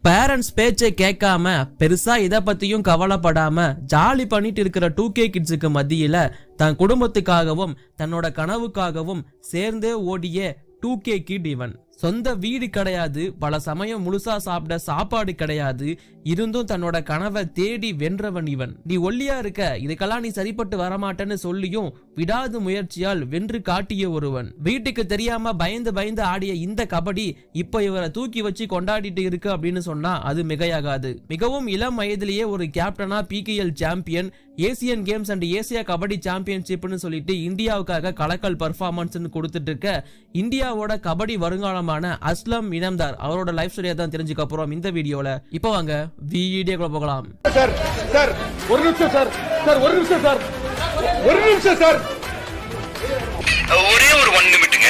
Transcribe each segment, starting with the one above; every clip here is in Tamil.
பேரண்ட்ஸ் பேச்சை கேட்காம பெருசா இத பத்தியும் கவலைப்படாம ஜாலி பண்ணிட்டு இருக்கிற 2K கிட்ஸுக்கு மத்தியில தன் குடும்பத்துக்காகவும் தன்னோட கனவுக்காகவும் சேர்ந்தே ஓடிய 2K கிட் இவன். சொந்த வீடு கிடையாது, பல சமயம் முழுசா சாப்பிட சாப்பாடு கிடையாது, இருந்தும் தன்னோட கனவை தேடி வென்றவன் இவன். நீ ஒல்லியா இருக்க, இதுக்கெல்லாம் நீ சரிப்பட்டு வரமாட்டேன்னு சொல்லியும் விடாது முயற்சியால் வென்று காட்டிய ஒருவன். வீட்டுக்கு தெரியாம பயந்து பயந்து ஆடிய இந்த கபடி இப்ப இவரை தூக்கி வச்சு கொண்டாடிட்டு இருக்கு அப்படின்னு சொன்னா அது மிகையாகாது. மிகவும் இளம் வயதிலேயே ஒரு கேப்டனா PKL champion, Asian Games and Asia kabaddi சாம்பியன்ஷிப்னு சொல்லிட்டு இந்தியாவுக்காக கலக்கல் பர்ஃபார்மன்ஸ் கொடுத்துட்டு இருக்க இந்தியாவோட கபடி வருங்காலமான அஸ்லம் இனாம்தார் அவரோட லைஃப் ஸ்டோரியை தான் தெரிஞ்சுக்க போறோம் இந்த வீடியோல. இப்போ வாங்க வீடியோக்குள்ள போகலாம். சார் சார் ஒரு நிமிஷம் சார், சார் ஒரு நிமிஷம் சார், ஒரு நிமிஷம் சார், ஒரே ஒரு 1 நிமிட்டுங்க.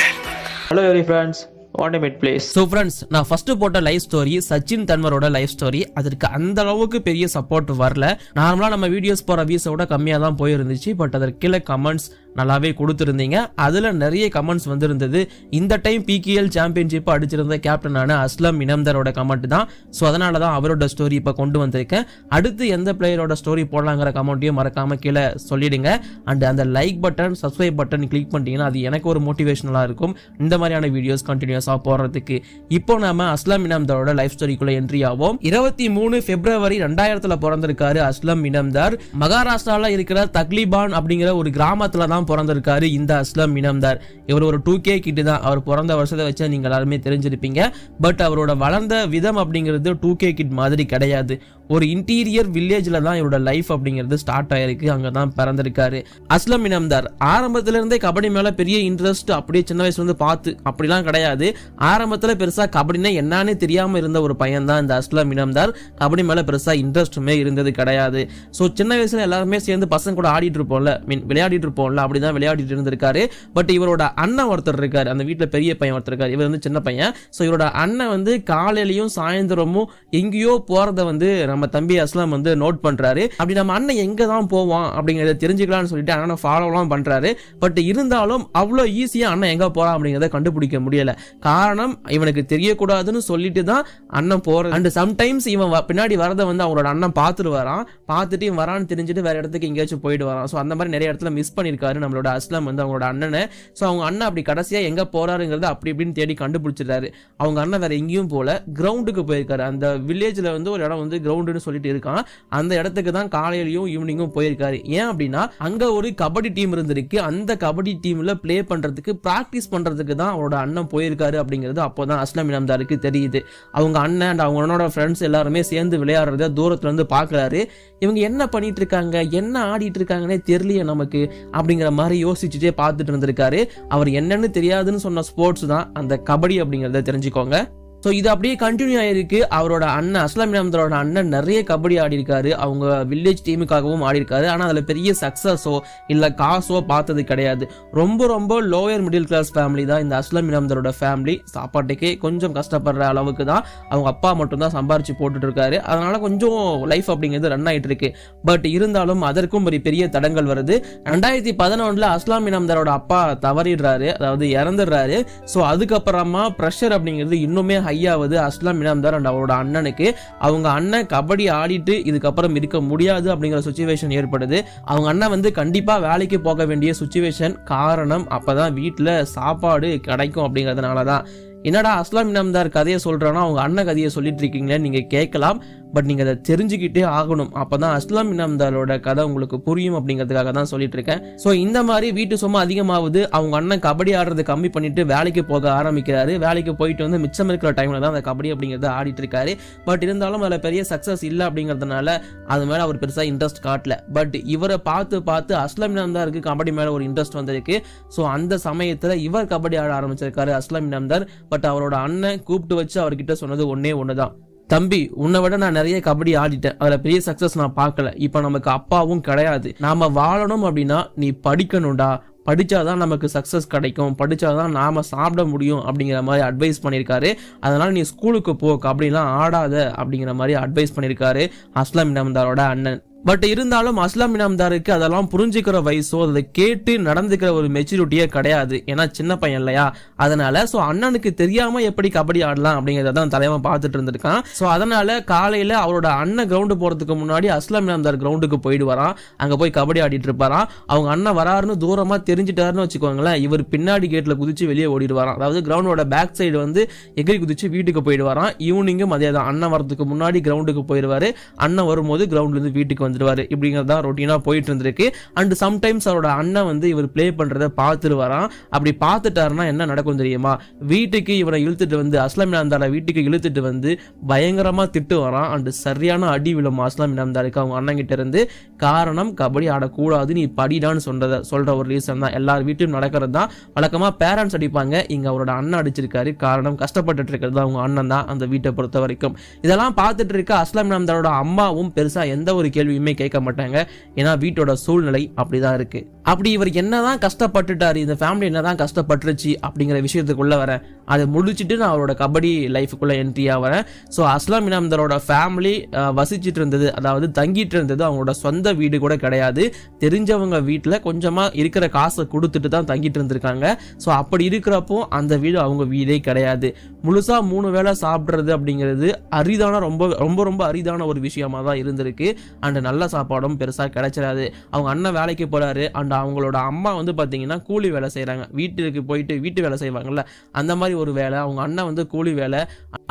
Hello every friends, 1 minute please. So friends, நான் ஃபர்ஸ்ட் போட்ட லைஃப் ஸ்டோரி சச்சின் தன்வரோட லைஃப் ஸ்டோரி. அதற்கு அந்த அளவுக்கு பெரிய சப்போர்ட் வரல. நார்மலா நம்ம வீடியோஸ் போற வியூஸோட கம்மியா தான் போயிருந்துச்சு. பட் அதற்கு கீழே கமெண்ட்ஸ் நல்லாவே கொடுத்துருந்தீங்க. அதுல நிறைய கமெண்ட்ஸ் வந்திருந்தது. இந்த டைம் PKL சாம்பியன்ஷிப் அடிச்சிருந்த கேப்டனான அஸ்லம் இனாம்தாரோட கமெண்ட் தான். ஸோ அதனால தான் அவரோட ஸ்டோரி இப்போ கொண்டு வந்திருக்கேன். அடுத்து எந்த பிளேயரோட ஸ்டோரி போடலாங்கிற கமெண்ட்டையும் மறக்காம கீழே சொல்லிடுங்க. அண்ட் அந்த like button, subscribe button click பண்ணிட்டீங்கன்னா அது எனக்கு ஒரு மோட்டிவேஷனலா இருக்கும் இந்த மாதிரியான வீடியோஸ் கண்டினியூஸா போடுறதுக்கு. இப்போ நாம அஸ்லம் இனாம்தாரோட லைஃப் ஸ்டோரிக்குள்ள என்ட்ரி ஆவோம். 23 பிப்ரவரி 2000 பிறந்திருக்காரு அஸ்லம் இனாம்தார். மகாராஷ்டிரால இருக்கிற தக்லிபான் அப்படிங்கிற ஒரு கிராமத்துல தான் பிறந்திருக்காரு இந்த அஸ்லம் இனாம்தார். இவர் ஒரு 2K கிட் தான். அவர் பிறந்த வருஷத்தை வச்சு நீங்க எல்லாருமே தெரிஞ்சிருப்பீங்க. பட் அவரோட வளர்ந்த விதம் அப்படிங்கிறது 2K கிட் மாதிரி கிடையாது. ஒரு இன்டீரியர் வில்லேஜ்ல தான் இவரோட லைஃப் அப்படிங்கிறது ஸ்டார்ட் ஆயிருக்கு. அங்கதான் பிறந்திருக்காரு அஸ்லம் இனாம்தார். ஆரம்பத்துல இருந்தே கபடி மேல பெரிய இன்ட்ரெஸ்ட் அப்படியே சின்ன வயசுல இருந்து பார்த்து அப்படிலாம் கிடையாது. ஆரம்பத்துல பெருசா கபடினா என்னன்னு தெரியாம இருந்த ஒரு பையன் தான் இந்த அஸ்லம் இனாம்தார். கபடி மேல பெருசா இன்ட்ரெஸ்ட்டுமே இருந்தது கிடையாது. ஸோ சின்ன வயசுல எல்லாருமே சேர்ந்து பசங்க கூட ஆடிட்டு இருப்போம்ல, விளையாடிட்டு இருப்போம்ல, அப்படிதான் விளையாடிட்டு இருந்திருக்காரு. பட் இவரோட அண்ணன் ஒருத்தர் இருக்காரு, அந்த வீட்டுல பெரிய பையன் ஒருத்தர் இருக்காரு. இவர் வந்து சின்ன பையன். ஸோ இவரோட அண்ணன் வந்து காலையிலயும் சாயந்தரமும் எங்கேயோ போறத வந்து நம்ம தம்பி அஸ்லாம் வந்து நோட் பண்றாரு. அப்படி நம்ம அண்ணன் எங்க தான் போவான் அப்படிங்கறத தெரிஞ்சுக்கலாம்னு சொல்லிட்டு அண்ணனை ஃபாலோலாம் பண்றாரு. பட் இருந்தாலும் அவ்வளோ ஈஸியா அண்ணன் எங்க போறான் அப்படிங்கறத கண்டுபிடிக்க முடியல. காரணம் இவனுக்கு தெரியக்கூடாதுன்னு சொல்லிட்டு தான் அண்ணன் போற. அண்ட் சம்டைம்ஸ் இவன் பின்னாடி வரத வந்து அவங்களோட அண்ணன் பார்த்துட்டு வரான். பார்த்துட்டு இவன் வரான்னு தெரிஞ்சுட்டு வேற இடத்துக்கு எங்கேயாச்சும் போயிட்டு வரான். ஸோ அந்த மாதிரி நிறைய இடத்துல மிஸ் பண்ணிருக்காரு நம்மளோட அஸ்லாம் வந்து அவங்களோட அண்ணனை. ஸோ அவங்க அண்ணன் அப்படி கடைசியா எங்க போறாருங்கிறத அப்படி இப்படின்னு தேடி கண்டுபிடிச்சிட்டாரு. அவங்க அண்ணன் வேற எங்கேயும் போல, கிரவுண்டுக்கு போயிருக்காரு. அந்த வில்லேஜ்ல வந்து ஒரு இடம் வந்து கிரவுண்டுன்னு சொல்லிட்டு இருக்கான். அந்த இடத்துக்கு தான் காலையிலயும் ஈவினிங்கும் போயிருக்காரு. ஏன் அப்படின்னா அங்க ஒரு கபடி டீம் இருந்திருக்கு. அந்த கபடி டீம்ல பிளே பண்றதுக்கு, பிராக்டிஸ் பண்றதுக்கு தான் அவரோட அண்ணன் போயிருக்காரு அப்படிங்கிறது அப்போதான் அஸ்லம் இனாம்தாருக்கு தெரியுது. அவங்க அண்ணன் அண்ட் அவங்களோட ஃப்ரெண்ட்ஸ் எல்லாருமே சேர்ந்து விளையாடுறத தூரத்துல இருந்து பாக்குறாரு. இவங்க என்ன பண்ணிட்டு இருக்காங்க, என்ன ஆடிட்டு இருக்காங்கன்னே தெரியலையே நமக்கு அப்படிங்கிற மாதிரி யோசிச்சுட்டே பார்த்துட்டு இருந்திருக்காரு. அவர் என்னன்னு தெரியாதுன்னு சொன்ன ஸ்போர்ட்ஸ் தான் அந்த கபடி அப்படிங்கறத தெரிஞ்சுக்கோங்க. ஸோ இது அப்படியே கண்டினியூ ஆயிருக்கு. அவரோட அண்ணன் அஸ்லாம் இனாம்தாரோட அண்ணன் நிறைய கபடி ஆடி இருக்காரு. அவங்க வில்லேஜ் டீமுக்காகவும் ஆடி இருக்காரு. ஆனால் அதில் பெரிய சக்ஸஸோ இல்லை காசோ பார்த்தது கிடையாது. ரொம்ப ரொம்ப லோயர் மிடில் கிளாஸ் ஃபேமிலி தான் இந்த அஸ்லாம் இனாம்தாரோட ஃபேமிலி. சாப்பாட்டுக்கே கொஞ்சம் கஷ்டப்படுற அளவுக்கு தான் அவங்க அப்பா மட்டும்தான் சம்பாரிச்சு போட்டுட்டு இருக்காரு. அதனால கொஞ்சம் லைஃப் அப்படிங்கிறது ரன் ஆயிட்டு இருக்கு. பட் இருந்தாலும் அதற்கும் ஒரு பெரிய தடங்கள் வருது. 2011 அஸ்லாம் இனாம்தாரோட அப்பா தவறிடுறாரு, அதாவது இறந்துடுறாரு. ஸோ அதுக்கப்புறமா ப்ரெஷர் அப்படிங்கிறது இன்னுமே ஐயாவது அஸ்லாம் இனாம்தார் அண்ட் அவரோட அண்ணனுக்கு. அவங்க அண்ணன் கபடி ஆடிட்டு இதுக்கப்புறம் இருக்க முடியாது அப்படிங்கிற சுச்சுவேஷன் ஏற்படுது. அவங்க அண்ணன் வந்து கண்டிப்பா வேலைக்கு போக வேண்டிய சுச்சுவேஷன். காரணம் அப்பதான் வீட்டுல சாப்பாடு கிடைக்கும் அப்படிங்கறதுனாலதான். என்னடா அஸ்லாம் இனாம்தார் கதையை சொல்றானா அவங்க அண்ணன் கதையை சொல்லிட்டு இருக்கீங்களேன்னு நீங்க கேட்கலாம். பட் நீங்க அதை தெரிஞ்சுக்கிட்டே ஆகணும். அப்பதான் அஸ்லாம் இனாம்தாரோட கதை உங்களுக்கு புரியும் அப்படிங்கிறதுக்காக தான் சொல்லிட்டு இருக்கேன். ஸோ இந்த மாதிரி வீட்டு சும்மா அதிகமாகுது. அவங்க அண்ணன் கபடி ஆடுறது கம்மி பண்ணிட்டு வேலைக்கு போக ஆரம்பிக்கிறாரு. வேலைக்கு போயிட்டு வந்து மிச்சம் இருக்கிற டைம்ல தான் அந்த கபடி அப்படிங்கிறத ஆடிட்டு இருக்காரு. பட் இருந்தாலும் அதில் பெரிய சக்சஸ் இல்லை அப்படிங்கிறதுனால அது மேல அவர் பெருசா இன்ட்ரெஸ்ட் காட்டல. பட் இவரை பார்த்து அஸ்லாம் இனாம்தாருக்கு கபடி மேல ஒரு இன்ட்ரெஸ்ட் வந்திருக்கு. ஸோ அந்த சமயத்துல இவர் கபடி ஆட ஆரம்பிச்சிருக்காரு அஸ்லாம் இனாம்தார். பட் அவரோட அண்ணன் கூப்பிட்டு வச்சு அவர்கிட்ட சொன்னது ஒண்ணுதான், தம்பி உன்னை விட நான் நிறைய கபடி ஆடிட்டேன், அதுல பெரிய சக்சஸ் நான் பார்க்கல, இப்ப நமக்கு அப்பாவும் கிடையாது, நாம வாழணும் அப்படின்னா நீ படிக்கணும்டா, படிச்சாதான் நமக்கு சக்சஸ் கிடைக்கும், படிச்சாதான் நாம சாப்பிட முடியும் அப்படிங்கிற மாதிரி அட்வைஸ் பண்ணியிருக்காரு. அதனால நீ ஸ்கூலுக்கு போ, கபடிலாம் ஆடாத அப்படிங்கிற மாதிரி அட்வைஸ் பண்ணியிருக்காரு அஸ்லாம் இனாம்தாரோட அண்ணன். பட் இருந்தாலும் அஸ்லாம் இனாம்தாருக்கு அதெல்லாம் புரிஞ்சுக்கிற வயசோ அதை கேட்டு நடந்துக்கிற ஒரு மெச்சூரிட்டியே கிடையாது. ஏன்னா சின்ன பையன் இல்லையா, அதனால சோ அண்ணனுக்கு தெரியாம எப்படி கபடி ஆடலாம் அப்படிங்கறத தான் தலைவன் பார்த்துட்டு இருந்திருக்கான். சோ அதனால காலையில அவரோட அண்ணன் கிரவுண்டு போறதுக்கு முன்னாடி அஸ்லாம் இனாம்தார் கிரவுண்டுக்கு போயிட்டு வரான். அங்க போய் கபடி ஆடிட்டு இருப்பாராம். அவங்க அண்ணன் வராருன்னு தூரமா தெரிஞ்சுட்டாருன்னு வச்சுக்கோங்களேன், இவர் பின்னாடி கேட்ல குதிச்சு வெளியே ஓடிட்டு வரான். அதாவது கிரவுண்டோட பேக் சைடு வந்து எகிரி குதிச்சு வீட்டுக்கு போயிட்டு வரான். ஈவினிங்கும் அதே தான், அண்ணன் வரதுக்கு முன்னாடி கிரவுண்டுக்கு போயிடுவாரு, அண்ணன் வரும்போது கிரவுண்ட்ல இருந்து வீட்டுக்கு வந்துடுவாரு. இப்படிங்கிறதா ரொட்டீனா போயிட்டு இருந்திருக்கு. அண்ட் சம்டைம்ஸ் அவரோட அண்ணன் வந்து இவர் பிளே பண்றதை பார்த்துட்டு வரான். அப்படி பார்த்துட்டாருன்னா என்ன நடக்கும் தெரியுமா, வீட்டுக்கு இவரை இழுத்துட்டு வந்து அஸ்லாம் இனாம்தாரை வீட்டுக்கு இழுத்துட்டு வந்து பயங்கரமா திட்டு வரான். அண்ட் சரியான அடி விழும் அஸ்லாம் இனாம்தாருக்கு அவங்க அண்ணன் கிட்ட இருந்து. காரணம் கபடி ஆடக்கூடாது நீ படிடான்னு சொல்ற ஒரு ரீசன் தான். எல்லார் வீட்டையும் நடக்கிறது தான். வழக்கமா பேரண்ட்ஸ் அடிப்பாங்க, இங்க அவரோட அண்ணன் அடிச்சிருக்காரு. காரணம் கஷ்டப்பட்டு இருக்கிறது அவங்க அண்ணன் தான் அந்த வீட்டை பொறுத்த வரைக்கும். இதெல்லாம் பார்த்துட்டு இருக்க அஸ்லாம் இனாம்தாரோட அம்மாவும் பெருசா எந்த ஒரு கேள்வியுமே கேட்க மாட்டாங்க. ஏன்னா வீட்டோட சூழ்நிலை அப்படிதான் இருக்கு. அப்படி இவர் என்னதான் கஷ்டப்பட்டுட்டாரு, இந்த ஃபேமிலி என்னதான் கஷ்டப்பட்டுருச்சு அப்படிங்கிற விஷயத்துக்குள்ள வரேன். அதை முடிச்சுட்டு நான் அவரோட கபடி லைஃபுக்குள்ள என்ட்ரியா வரேன். ஸோ அஸ்லாம் இனாம்தாரோட ஃபேமிலி வசிச்சுட்டு இருந்தது, அதாவது தங்கிட்டு இருந்தது அவங்களோட சொந்த வீடு கூட கிடையாது. தெரிஞ்சவங்க வீட்டில் கொஞ்சமா இருக்கிற காசை கொடுத்துட்டு தான் தங்கிட்டு இருந்திருக்காங்க. ஸோ அப்படி இருக்கிறப்போ அந்த வீடு அவங்க வீடே கிடையாது. முழுசா 3 வேளை சாப்பிட்றது அப்படிங்கிறது அரிதான ரொம்ப ரொம்ப ரொம்ப அரிதான ஒரு விஷயமா தான் இருந்திருக்கு. அண்ட் நல்ல சாப்பாடும் பெருசா கிடைச்சிடாது. அவங்க அண்ணன் வேலைக்கு போறாரு. அண்ட் அவங்களோட அம்மா வந்து பாத்தீங்கன்னா கூலி வேலை செய்யறாங்க. வீட்டுக்கு போயிட்டு வீட்டு வேலை செய்வாங்கல்ல, அந்த மாதிரி ஒரு வேலை. அவங்க அண்ணன் வந்து கூலி வேலை.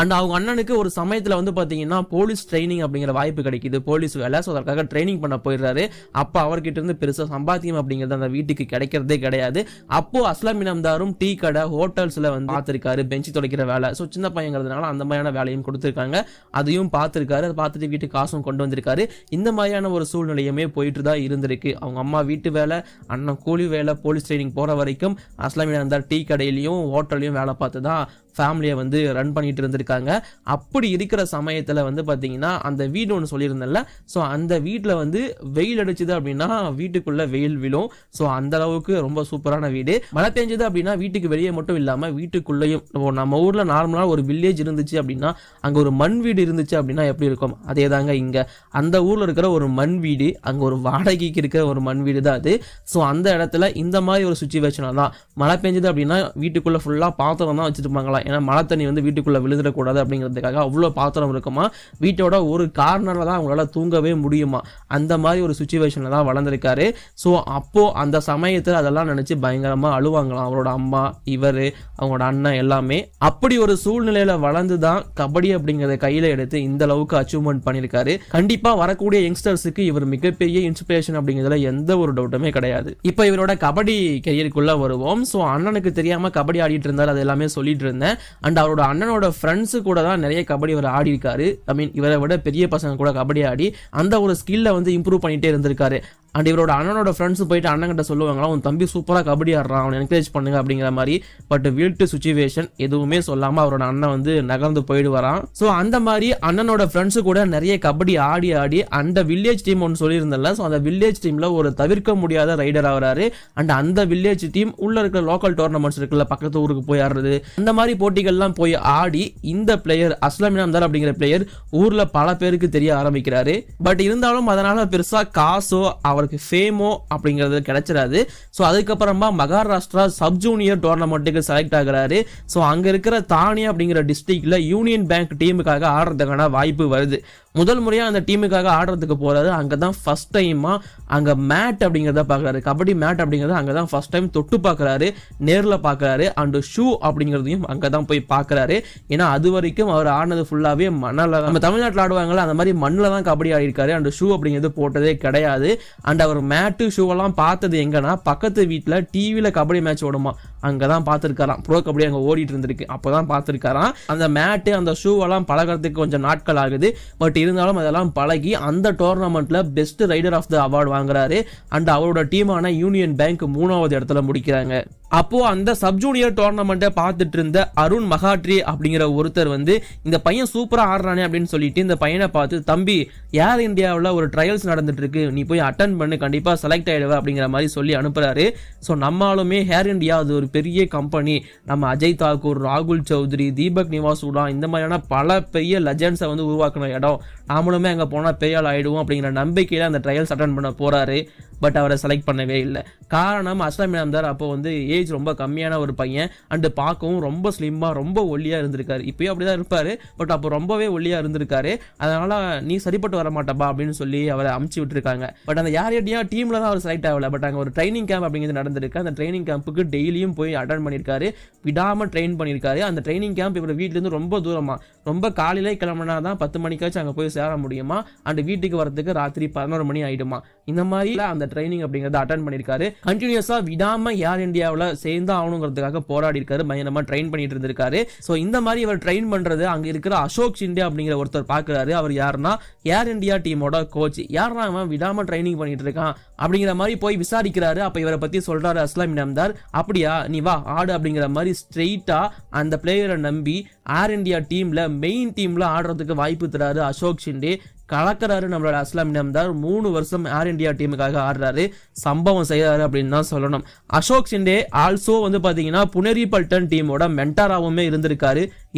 அண்ட் அவங்க அண்ணனுக்கு ஒரு சமயத்துல வந்து பாத்தீங்கன்னா போலீஸ் ட்ரைனிங் அப்படிங்கிற வாய்ப்பு கிடைக்குது, போலீஸ் வேலை. ஸோ அதற்காக ட்ரைனிங் பண்ண போயிடுறாரு. அப்போ அவர்கிட்ட இருந்து பெருசா சம்பாத்தியம் அப்படிங்கிறது அந்த வீட்டுக்கு கிடைக்கிறதே கிடையாது. அப்போ அஸ்லாம் இனாம்தாரும் டீ கடை ஹோட்டல்ஸ்ல வந்து பார்த்திருக்காரு, பெஞ்ச் துடைக்கிற வேலை. ஸோ சின்ன பையங்கிறதுனால அந்த மாதிரியான வேலையும் கொடுத்துருக்காங்க, அதையும் பார்த்திருக்காரு. அதை பார்த்துட்டு வீட்டுக்கு காசும் கொண்டு வந்திருக்காரு. இந்த மாதிரியான ஒரு சூழ்நிலையுமே போயிட்டு தான் இருந்திருக்கு. அவங்க அம்மா வீட்டு வேலை, அண்ணன் கூலி வேலை, போலீஸ் ட்ரைனிங் போற வரைக்கும் அஸ்லாம் இனாம்தார் டீ கடையிலையும் ஹோட்டல்லையும் வேலை பார்த்து தான் ஃபேமிலியை வந்து ரன் பண்ணிட்டு இருந்திருக்காங்க. அப்படி இருக்கிற சமயத்தில் வந்து பார்த்தீங்கன்னா அந்த வீடு ஒன்று சொல்லியிருந்தேன்ல, ஸோ அந்த வீட்டில் வந்து வெயில் அடிச்சுது அப்படின்னா வீட்டுக்குள்ள வெயில் விழும். ஸோ அந்த அளவுக்கு ரொம்ப சூப்பரான வீடு. மழை பெஞ்சது அப்படின்னா வீட்டுக்கு வெளியே மட்டும் இல்லாமல் வீட்டுக்குள்ளேயும். நம்ம ஊரில் நார்மலாக ஒரு வில்லேஜ் இருந்துச்சு அப்படின்னா அங்கே ஒரு மண் வீடு இருந்துச்சு அப்படின்னா எப்படி இருக்கும், அதே தாங்க இங்கே. அந்த ஊரில் இருக்கிற ஒரு மண் வீடு, அங்கே ஒரு வாடகைக்கு இருக்கிற ஒரு மண் வீடு தான் அது. ஸோ அந்த இடத்துல இந்த மாதிரி ஒரு சுச்சுவேஷனாக தான் மழை பெஞ்சது அப்படின்னா வீட்டுக்குள்ளே ஃபுல்லாக பாத்திரம் தான் வச்சுருப்பாங்களா. ஏன்னா மழை தண்ணி வந்து வீட்டுக்குள்ள விழுந்துடக்கூடாது அப்படிங்கிறதுக்காக அவ்வளோ பாத்திரம் இருக்குமா. வீட்டோட ஒரு கார்னர்ல தான் அவங்களால தூங்கவே முடியுமா. அந்த மாதிரி ஒரு சுச்சுவேஷன்ல தான் வளர்ந்துருக்காரு. ஸோ அப்போ அந்த சமயத்தில் அதெல்லாம் நினைச்சு பயங்கரமா அழுவாங்களாம் அவரோட அம்மா, இவரு, அவங்களோட அண்ணன் எல்லாமே. அப்படி ஒரு சூழ்நிலையில வளர்ந்து தான் கபடி அப்படிங்கிறத கையில எடுத்து இந்த அளவுக்கு அச்சீவ்மெண்ட் பண்ணியிருக்காரு. கண்டிப்பா வரக்கூடிய யங்ஸ்டர்ஸுக்கு இவர் மிகப்பெரிய இன்ஸ்பிரேஷன் அப்படிங்கிறதுல எந்த ஒரு டவுட்டுமே கிடையாது. இப்போ இவரோட கபடி கெரியருக்குள்ள வருவோம். ஸோ அண்ணனுக்கு தெரியாம கபடி ஆடிட்டு இருந்தார், அது எல்லாமே சொல்லிட்டு இருந்தேன். அண்ட் அவரோட அண்ணனோட ஃப்ரெண்ட்ஸு கூட தான் நிறைய கபடி அவர் ஆடி இருக்காரு. ஐ மீன் இவரை விட பெரிய பசங்க கூட கபடி ஆடி அந்த ஒரு ஸ்கில்ல வந்து இம்ப்ரூவ் பண்ணிட்டே இருந்திருக்காரு. அண்ட் இவரோட அண்ணனோட ஃப்ரெண்ட்ஸ் போயிட்டு அண்ணன்கிட்ட சொல்லுவாங்களா, உன் தம்பி சூப்பராக கபடி ஆடுறான், அவனை என்கரேஜ் பண்ணுங்க அப்படிங்கிற மாதிரி. பட் வீட்டு சுச்சுவேஷன் எதுவுமே சொல்லாமல் அவரோட அண்ணன் வந்து நகர்ந்து போயிடுவாரான். ஸோ அந்த மாதிரி அண்ணனோட ஃப்ரெண்ட்ஸு கூட நிறைய கபடி ஆடி ஆடி அந்த வில்லேஜ் டீம் ஒன்று சொல்லியிருந்தல, ஸோ அந்த வில்லேஜ் டீமில் ஒரு தவிர்க்க முடியாத ரைடர் ஆகிறாரு. அண்ட் அந்த வில்லேஜ் டீம் உள்ள இருக்கிற லோக்கல் டோர்னமெண்ட்ஸ் இருக்குல்ல, பக்கத்து ஊருக்கு போய் ஆடுறது, அந்த மாதிரி போட்டிகள்லாம் போய் ஆடி இந்த பிளேயர் அஸ்லாம் இனாம்தார் அப்படிங்கிற பிளேயர் ஊரில் பல பேருக்கு தெரிய ஆரம்பிக்கிறாரு. பட் இருந்தாலும் அதனால பெருசாக காசோ அவருக்கு ஃபேமோ அப்படிங்கிறது கிடைச்சிடாது. ஸோ அதுக்கப்புறமா மகாராஷ்டிரா சப் ஜூனியர் டோர்னமெண்ட்டுக்கு செலக்ட் ஆகிறாரு. ஸோ அங்கே இருக்கிற தானே அப்படிங்கிற டிஸ்ட்ரிக்ட்ல யூனியன் பேங்க் டீமுக்காக ஆடுறதுக்கான வாய்ப்பு வருது. முதல் முறையாக அந்த டீமுக்காக ஆடுறதுக்கு போறாரு. அங்கே தான் ஃபர்ஸ்ட் டைமா அங்கே மேட் அப்படிங்கிறத பார்க்குறாரு, கபடி மேட் அப்படிங்கிறத அங்கே தான் ஃபர்ஸ்ட் டைம் தொட்டு பார்க்குறாரு, நேரில் பார்க்குறாரு. அண்டு ஷூ அப்படிங்கிறதையும் அங்கே தான் போய் பார்க்குறாரு. ஏன்னா அது வரைக்கும் அவர் ஆடினது ஃபுல்லாகவே மண்ணில் தான், நம்ம தமிழ்நாட்டில் ஆடுவாங்கல்ல அந்த மாதிரி மண்ணில் தான் கபடி ஆடி இருக்காரு. அண்டு ஷூ அப்படிங்கிறது போட்டதே கிடையாது. அண்ட் அவர் மேட்டு ஷூவெல்லாம் பார்த்தது எங்கன்னா பக்கத்து வீட்டில் டிவியில் கபடி மேட்ச் ஓடுமா, அங்கே தான் பார்த்துருக்காராம். ப்ரோ கபடி அங்கே ஓடிட்டு இருந்திருக்கு, அப்போ தான் பார்த்துருக்காராம். அந்த மேட்டு அந்த ஷூவெல்லாம் பழகிறதுக்கு கொஞ்சம் நாட்கள் ஆகுது. பட் இருந்தாலும் அதெல்லாம் பழகி அந்த டோர்னமெண்ட்ல best raider of the award வாங்குறாரு. அண்ட் அவரோட டீமான யூனியன் பேங்க் 3வது இடத்துல முடிக்கிறாங்க. அப்போ அந்த சப் ஜூனியர் டோர்னமெண்ட்டை பார்த்துட்டு இருந்த அருண் மகாட்ரி அப்படிங்கிற ஒருத்தர் வந்து இந்த பையன் சூப்பரா ஆடுறானே அப்படின்னு சொல்லிட்டு இந்த பையனை பார்த்து, தம்பி ஏர் இந்தியாவில் ஒரு ட்ரையல்ஸ் நடந்துட்டு இருக்கு, நீ போய் அட்டன் பண்ணு, கண்டிப்பா செலக்ட் ஆயிடுவ அப்படிங்கிற மாதிரி சொல்லி அனுப்புறாரு. ஸோ நம்மளுமே ஏர் இந்தியா அது ஒரு பெரிய கம்பெனி, நம்ம அஜய் தாக்கூர், ராகுல் சௌத்ரி, தீபக் நிவாசுடா இந்த மாதிரியான பல பெரிய லெஜண்ட்ஸை வந்து உருவாக்குன இடம், நாமளுமே அங்கே போனால் பெரிய ஆள் ஆயிடுவோம் அப்படிங்கிற நம்பிக்கையில அந்த ட்ரையல்ஸ் அட்டன் பண்ண போறாரு. பட் அவரை செலக்ட் பண்ணவே இல்லை. காரணம் அஸ்லாம் இனாம்தார் அப்போ வந்து ஏஜ் ரொம்ப கம்மியான ஒரு பையன், அண்டு பார்க்கவும் ரொம்ப ஸ்லிம்மா ரொம்ப ஒல்லியா இருந்திருக்காரு. இப்பயும் அப்படிதான் இருப்பாரு, பட் அப்போ ரொம்பவே ஒல்லியா இருந்திருக்காரு. அதனால நீ சரிப்பட்டு வர மாட்டப்பா அப்படின்னு சொல்லி அவரை அமுச்சு விட்டுருக்காங்க. பட் அந்த யார் டீம்ல தான் அவர் செலக்ட் ஆகல. பட் அங்கே ஒரு ட்ரைனிங் கேம்ப் அப்படிங்கிறது நடந்திருக்கு. அந்த ட்ரைனிங் கேம்புக்கு டெய்லியும் போய் அட்டன் பண்ணியிருக்காரு, விடாம ட்ரெயின் பண்ணியிருக்காரு. அந்த ட்ரைனிங் கேம்ப் இவர் வீட்டிலேருந்து ரொம்ப தூரமா, ரொம்ப காலையிலே கிளம்புனா தான் 10 மணிக்காச்சும் அங்கே போய் சேர முடியுமா, அண்ட் வீட்டுக்கு வரதுக்கு ராத்திரி 11 மணி ஆயிடுமா. இந்த மாதிரி அந்த ட்ரைனிங் அப்படிங்கறத அட்டெண்ட் பண்ணிருக்காரு. கண்டினியூஸா விடாம ஏர் இந்தியாவில் சேர்ந்து ஆகணுங்கிறதுக்காக போராடி இருக்காரு, பயங்கரமா ட்ரெயின் பண்ணிட்டு இருந்திருக்காரு. ஸோ இந்த மாதிரி இவர் ட்ரெயின் பண்றது அங்க இருக்கிற அசோக் ஷிண்டே அப்படிங்கிற ஒருத்தர் பாக்குறாரு. அவர் யாருன்னா ஏர் இந்தியா டீமோட கோச். யாருன்னா அவன் விடாம ட்ரைனிங் பண்ணிட்டு இருக்கான் அப்படிங்கிற மாதிரி போய் விசாரிக்கிறாரு. அப்ப இவரை பத்தி சொல்றாரு அஸ்லாம் இனாம்தார், அப்படியா நீ வா ஆடு அப்படிங்கிற மாதிரி ஸ்ட்ரெயிட்டா அந்த பிளேயரை நம்பி ஏர் இந்தியா டீம்ல மெயின் டீம்ல ஆடுறதுக்கு வாய்ப்பு தராரு அசோக் ஷிண்டே. கலக்கிறாரு நம்மளோட அஸ்லாம் இனாம்தார். 3 வருஷம் ஏர் இந்தியா டீமுக்காக ஆடுறாரு, சம்பவம் செய்யறாரு அப்படின்னு தான் சொல்லணும். அசோக் ஷிண்டே ஆல்சோ வந்து பாத்தீங்கன்னா புனேரி பல்டன் டீமோட மென்டாராவுமே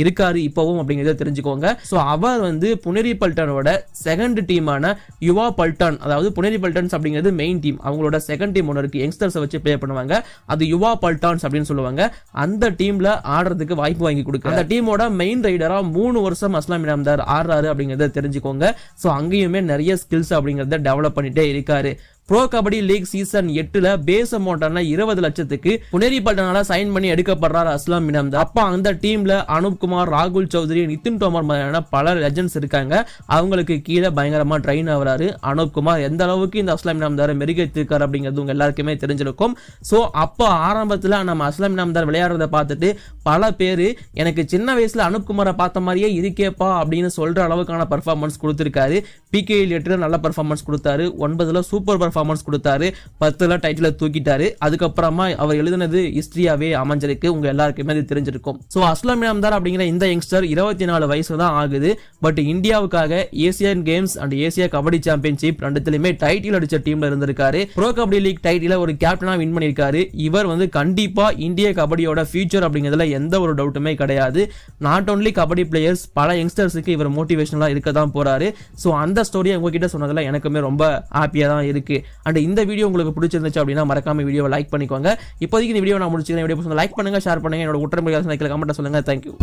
இருக்காரு இப்பவும் அப்படிங்கறத தெரிஞ்சுக்கோங்க. ஸோ அவர் வந்து புனேரி பல்டனோட செகண்ட் டீமான யுவா பல்டன், அதாவது புனேரி பல்டன்ஸ் அப்படிங்கிறது மெயின் டீம், அவங்களோட செகண்ட் டீம் ஒன்று இருக்கு, யங்ஸ்டர்ஸை வச்சு பிளே பண்ணுவாங்க, அது யுவா பல்டான்ஸ் அப்படின்னு சொல்லுவாங்க. அந்த டீம்ல ஆடுறதுக்கு வாய்ப்பு வாங்கி கொடுக்க அந்த டீமோட மெயின் ரைடரா 3 வருஷம் அஸ்லாம் இனாம்தார் ஆடுறாரு அப்படிங்கறத தெரிஞ்சுக்கோங்க. ஸோ அங்கேயுமே நிறைய ஸ்கில்ஸ் அப்படிங்கறத டெவலப் பண்ணிட்டே இருக்காரு. ப்ரோ கபடி லீக் சீசன் 8ல பேஸ் அமௌண்டான 20 லட்சத்துக்கு புனேரி பல்டனால சைன் பண்ணி எடுக்கப்படுறாரு அஸ்லாம் இனாம்தார். அப்ப அந்த டீம்ல அனுப் குமார், ராகுல் சௌத்ரி, நிதின் தோமர் மாதிரியான பல லெஜண்ட்ஸ் இருக்காங்க. அவங்களுக்கு கீழே பயங்கரமா ட்ரெயின் ஆகுறாரு அனுப் குமார். எந்த அளவுக்கு இந்த அஸ்லாம் இனாம்தார் மெருகேற்றிருக்காரு அப்படிங்கிறது உங்க எல்லாருக்குமே தெரிஞ்சிருக்கும். ஸோ அப்போ ஆரம்பத்துல நம்ம அஸ்லாம் இனாம்தார் விளையாடுறத பார்த்துட்டு பல பேர் எனக்கு சின்ன வயசுல அனுப் குமாரை பார்த்த மாதிரியே இருக்கேப்பா அப்படின்னு சொல்ற அளவுக்கான பர்ஃபார்மன்ஸ் கொடுத்திருக்காரு. PKL 8 நல்ல பர்ஃபார்மன்ஸ் கொடுத்தாரு, 9ல சூப்பர் பர்ஃபார்மன்ஸ் கொடுத்தாரு, 10ல டைட்டில தூக்கிட்டாரு. அதுக்கப்புறமா அவர் எழுதினது ஹிஸ்டரியாவே அமைஞ்சிருக்கு, உங்க எல்லாருக்குமே அது தெரிஞ்சிருக்கும். சோ அஸ்லாம் இனாம்தார் அப்படிங்கிற இந்த யங்ஸ்டர் 24 வயசு தான் ஆகுது. பட் இந்தியாவுக்காக Asian Games and Asia kabaddi championship ரெண்டுத்திலுமே டைட்டில் அடிச்ச டீம்ல இருந்திருக்காரு. ப்ரோ கபடி லீக் டைட்டில ஒரு கேப்டனா வின் பண்ணிருக்காரு. இவர் வந்து கண்டிப்பா இந்திய கபடியோட ஃபியூச்சர் அப்படிங்கிறதுல எந்த ஒரு டவுட்டுமே கிடையாது. நாட் ஓன்லி கபடி பிளேயர்ஸ், பல யங்ஸ்டர்ஸுக்கு இவர் மோட்டிவேஷனலா இருக்க தான் போறாரு. சோ அந்த ஸ்டோரியை உங்ககிட்ட சொன்னதுல எனக்குமே ரொம்ப ஹாப்பியா தான் இருக்கு. அண்ட் இந்த வீடியோ உங்களுக்கு பிடிச்சிருந்துச்சு அப்படின்னா மறக்காம வீடியோவை லைக் பண்ணிக்கோங்க. இப்போதைக்கு இந்த வீடியோ நான் முடிச்சுக்கிறேன். வீடியோ லைக் பண்ணுங்க, ஷேர் பண்ணுங்க, என்னோட உடனடியாக கமெண்ட் சொல்லுங்க. தேங்க்யூ.